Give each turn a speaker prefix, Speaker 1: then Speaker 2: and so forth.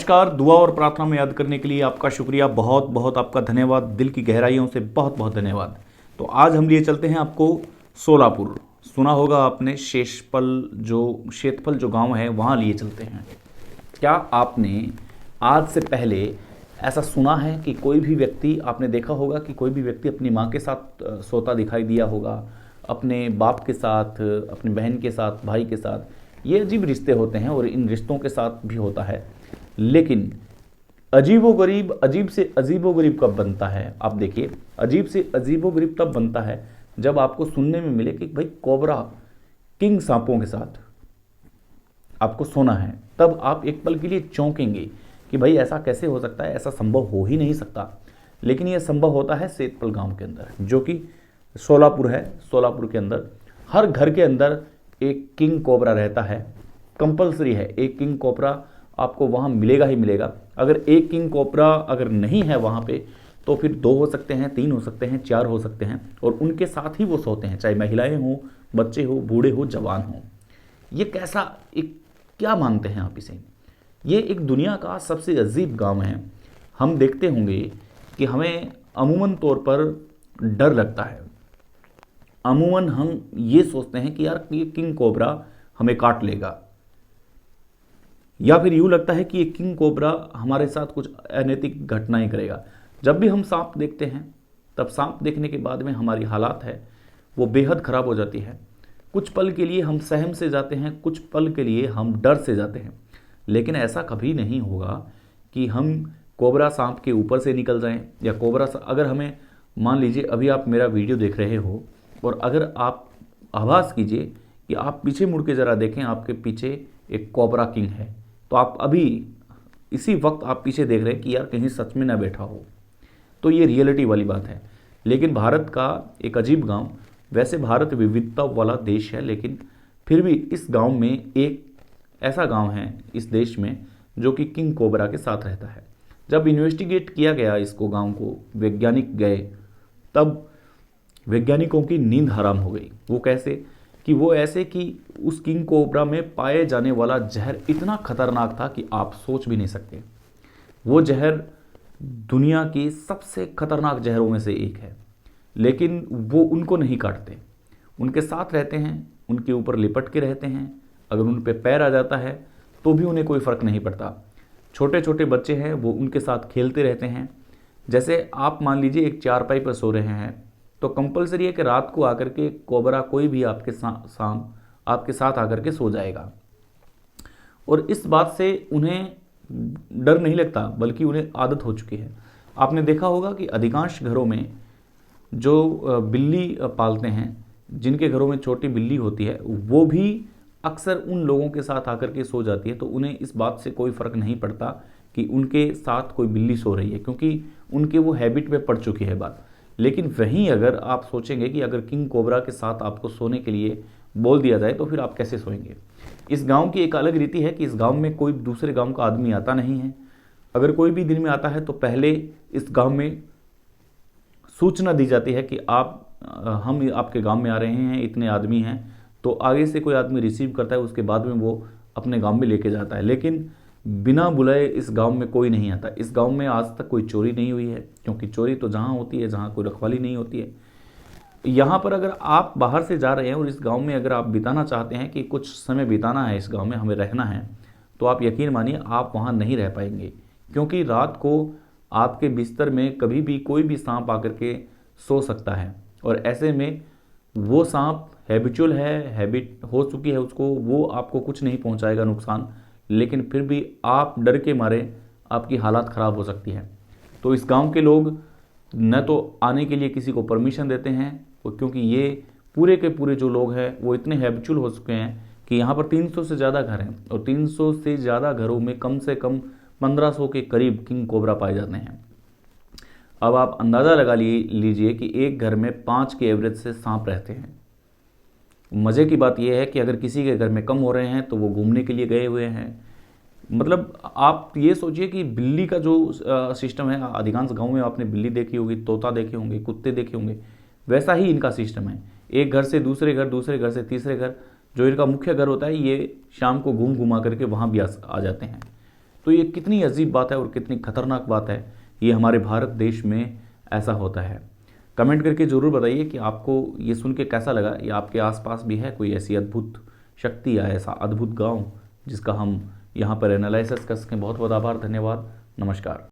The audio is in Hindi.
Speaker 1: नमस्कार। दुआ और प्रार्थना में याद करने के लिए आपका शुक्रिया, बहुत बहुत आपका धन्यवाद, दिल की गहराइयों से बहुत बहुत धन्यवाद। तो आज हम लिए चलते हैं आपको सोलापुर। सुना होगा आपने शेतफल जो गांव है वहाँ लिए चलते हैं। क्या आपने आज से पहले ऐसा सुना है कि कोई भी व्यक्ति, आपने देखा होगा कि कोई भी व्यक्ति अपनी माँ के साथ सोता दिखाई दिया होगा, अपने बाप के साथ, अपनी बहन के साथ, भाई के साथ। ये अजीब रिश्ते होते हैं और इन रिश्तों के साथ भी होता है। लेकिन अजीब से अजीबोगरीब कब बनता है? आप देखिए, अजीब से अजीबोगरीब तब बनता है जब आपको सुनने में मिले कि भाई कोबरा किंग सांपों के साथ आपको सोना है। तब आप एक पल के लिए चौंकेंगे कि भाई ऐसा कैसे हो सकता है, ऐसा संभव हो ही नहीं सकता। लेकिन यह संभव होता है सेतपल गांव के अंदर, जो कि सोलापुर है। सोलापुर के अंदर हर घर के अंदर एक किंग कोबरा रहता है, कंपलसरी है। एक किंग कोबरा आपको वहाँ मिलेगा ही मिलेगा। अगर एक किंग कोबरा अगर नहीं है वहाँ पे, तो फिर 2 हो सकते हैं, 3 हो सकते हैं, 4 हो सकते हैं, और उनके साथ ही वो सोते हैं, चाहे महिलाएं हों, बच्चे हो, बूढ़े हो, जवान हों। ये कैसा एक, क्या मानते हैं आप इसे? ये एक दुनिया का सबसे अजीब गांव है। हम देखते होंगे कि हमें अमूमन तौर पर डर लगता है। अमूमन हम ये सोचते हैं कि यार ये किंग कोबरा हमें काट लेगा, या फिर यूँ लगता है कि ये किंग कोबरा हमारे साथ कुछ अनैतिक घटनाएं करेगा। जब भी हम सांप देखते हैं, तब सांप देखने के बाद में हमारी हालात है वो बेहद ख़राब हो जाती है। कुछ पल के लिए हम सहम से जाते हैं, कुछ पल के लिए हम डर से जाते हैं। लेकिन ऐसा कभी नहीं होगा कि हम कोबरा सांप के ऊपर से निकल जाएं, या अगर हमें, मान लीजिए अभी आप मेरा वीडियो देख रहे हो और अगर आप आभास कीजिए कि आप पीछे मुड़ के ज़रा देखें, आपके पीछे एक कोबरा किंग है, तो आप अभी इसी वक्त आप पीछे देख रहे हैं कि यार कहीं सच में ना बैठा हो। तो ये रियलिटी वाली बात है। लेकिन भारत का एक अजीब गांव, वैसे भारत विविधता वाला देश है, लेकिन फिर भी इस गांव में एक ऐसा गांव है इस देश में जो कि किंग कोबरा के साथ रहता है। जब इन्वेस्टिगेट किया गया इसको, गांव को, वैज्ञानिक गए, तब वैज्ञानिकों की नींद हराम हो गई। वो कैसे? कि वो ऐसे कि उस किंग कोबरा में पाए जाने वाला जहर इतना खतरनाक था कि आप सोच भी नहीं सकते। वो जहर दुनिया की सबसे खतरनाक जहरों में से एक है। लेकिन वो उनको नहीं काटते, उनके साथ रहते हैं, उनके ऊपर लिपट के रहते हैं। अगर उन पे पैर आ जाता है तो भी उन्हें कोई फ़र्क नहीं पड़ता। छोटे छोटे बच्चे हैं, वो उनके साथ खेलते रहते हैं। जैसे आप मान लीजिए एक चारपाई पर सो रहे हैं, तो कंपलसरी है कि रात को आकर के कोबरा कोई भी आपके आपके साथ आकर के सो जाएगा। और इस बात से उन्हें डर नहीं लगता, बल्कि उन्हें आदत हो चुकी है। आपने देखा होगा कि अधिकांश घरों में जो बिल्ली पालते हैं, जिनके घरों में छोटी बिल्ली होती है, वो भी अक्सर उन लोगों के साथ आकर के सो जाती है। तो उन्हें इस बात से कोई फ़र्क नहीं पड़ता कि उनके साथ कोई बिल्ली सो रही है, क्योंकि उनके वो हैबिट में पड़ चुकी है बात। लेकिन वहीं अगर आप सोचेंगे कि अगर किंग कोबरा के साथ आपको सोने के लिए बोल दिया जाए, तो फिर आप कैसे सोएंगे? इस गांव की एक अलग रीति है कि इस गांव में कोई दूसरे गांव का आदमी आता नहीं है। अगर कोई भी दिन में आता है तो पहले इस गांव में सूचना दी जाती है कि हम आपके गांव में आ रहे हैं, इतने आदमी हैं। तो आगे से कोई आदमी रिसीव करता है, उसके बाद में वो अपने गांव में लेके जाता है। लेकिन बिना बुलाए इस गांव में कोई नहीं आता। इस गांव में आज तक कोई चोरी नहीं हुई है, क्योंकि चोरी तो जहां होती है जहां कोई रखवाली नहीं होती है। यहाँ पर अगर आप बाहर से जा रहे हैं और इस गांव में अगर आप बिताना चाहते हैं कि कुछ समय बिताना है, इस गांव में हमें रहना है, तो आप यकीन मानिए आप वहाँ नहीं रह पाएंगे। क्योंकि रात को आपके बिस्तर में कभी भी कोई भी सांप आकर के सो सकता है। और ऐसे में वो सांप हैबिचुअल है, हैबिट हो चुकी है उसको, वो आपको कुछ नहीं पहुँचाएगा नुकसान। लेकिन फिर भी आप डर के मारे आपकी हालात ख़राब हो सकती है। तो इस गांव के लोग न तो आने के लिए किसी को परमिशन देते हैं, क्योंकि ये पूरे के पूरे जो लोग हैं वो इतने हैबिचुअल हो चुके हैं कि यहाँ पर 300 से ज़्यादा घर हैं, और 300 से ज़्यादा घरों में कम से कम 1500 के करीब किंग कोबरा पाए जाते हैं। अब आप अंदाज़ा लगा लीजिए कि एक घर में 5 के एवरेज से सांप रहते हैं। मज़े की बात यह है कि अगर किसी के घर में कम हो रहे हैं तो वो घूमने के लिए गए हुए हैं। मतलब आप ये सोचिए कि बिल्ली का जो सिस्टम है, अधिकांश गांव में आपने बिल्ली देखी होगी, तोता देखे होंगे, कुत्ते देखे होंगे, वैसा ही इनका सिस्टम है। एक घर से दूसरे घर, दूसरे घर से तीसरे घर, जो इनका मुख्य घर होता है, ये शाम को घूम घुमा करके वहाँ भी आ जाते हैं। तो ये कितनी अजीब बात है और कितनी खतरनाक बात है, ये हमारे भारत देश में ऐसा होता है। कमेंट करके ज़रूर बताइए कि आपको ये सुन के कैसा लगा, या आपके आसपास भी है कोई ऐसी अद्भुत शक्ति या ऐसा अद्भुत गांव जिसका हम यहाँ पर एनालिसिस कर सकें। बहुत बहुत आभार, धन्यवाद, नमस्कार।